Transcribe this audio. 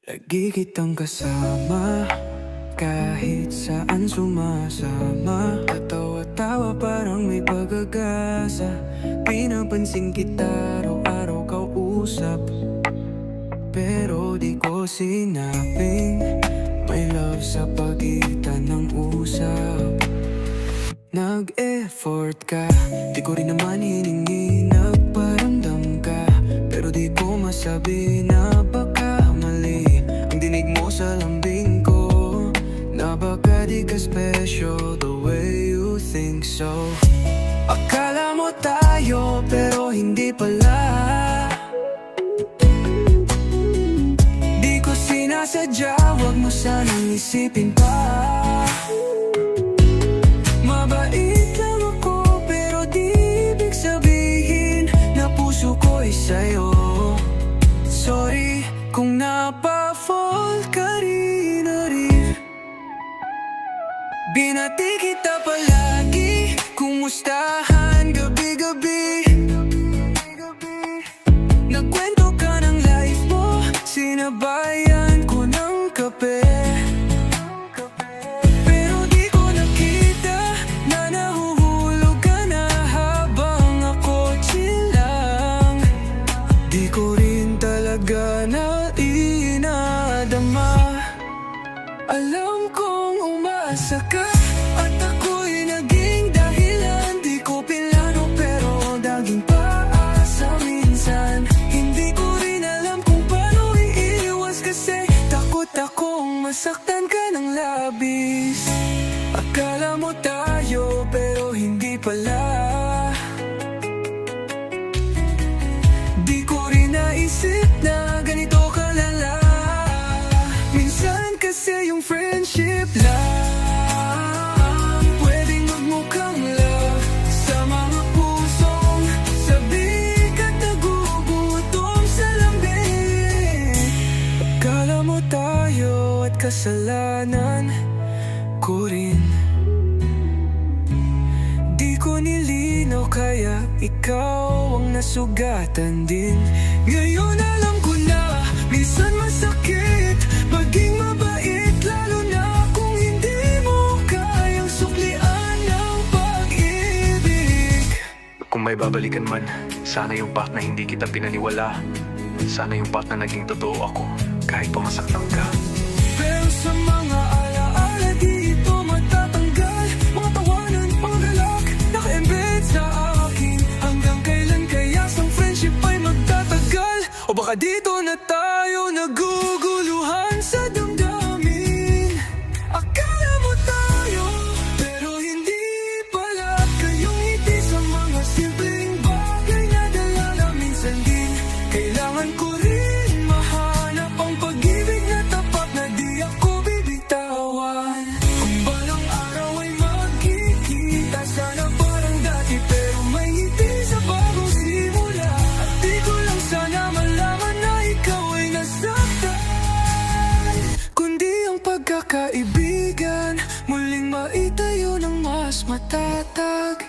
Lagi kitang kasama, kahit saan sumasama. Katawa-tawa parang may pag-agasa. Pinapansin kita araw-araw kausap, pero di ko sinabing may love sa pagitan ng usap. Nag-effort ka, di ko rin naman hiningi. Nagparamdam ka, pero di ko masabi na baka mali ang dinig mo sa lambing ko, na baka di ka special the way you think so. Akala mo tayo pero hindi pala. Di ko sinasadya, wag mo sanang isipin pa. Mabait lang ako pero di ibig sabihin na puso ko'y sa'yo. Sorry kung napa-fall ka rin na rin. Binati kita palagi, kumustahan gabi-gabi. Nagkwento ka ng life mo, sinabayan ko ng kape. Pero di ko nakita na nahuhulog ka na habang ako chill lang. Di ko rin talaga na inadama. Alam kong umaasa ka at ako'y naging dahilan. Di ko pinlano pero daging paasa minsan. Hindi ko rin alam kung paano iiwas kasi takot akong masaktan ka ng labis. Akala mo tayo pero hindi pala. Di ko rin naisip na ganito kalala. Minsan kasi yung friendship lang pwedeng magmukhang love sa mga pusong sabik at nagugutom sa lambing. Akala mo tayo at kasalanan ko rin. Di ko nilinaw kaya ikaw ang nasugatan din. Ngayon alam ko na minsan masakit maging mabait, lalo na kung hindi mo kayang suklian ng pag-ibig. Kung may babalikan man, sana yung part na hindi kita pinaniwala. Sana yung part na naging totoo ako, kahit pa masaktan ka. Pero sa mga alaala di ito matatanggal. Mga tawanan, mga galak, naka-embed sa akin. Hanggang kailan kaya sang friendship ay magtatagal? O baka dito na tayo naguguluhan sa damdamin. Akala mo tayo pero hindi pala. Kayong ngiti sa mga simpleng bagay na dala na minsan din. Kailangan ko rin mahanap ang pag-ibig na tapat na di ako bibitawan. Kung balang araw ay magkikita, sana parang dati pero may ngiti sa bagong simula. At di ko lang sana malaman na ikaw ay nasaktan, kundi ang pagkakaibigan muling maitayo ng mas matatag.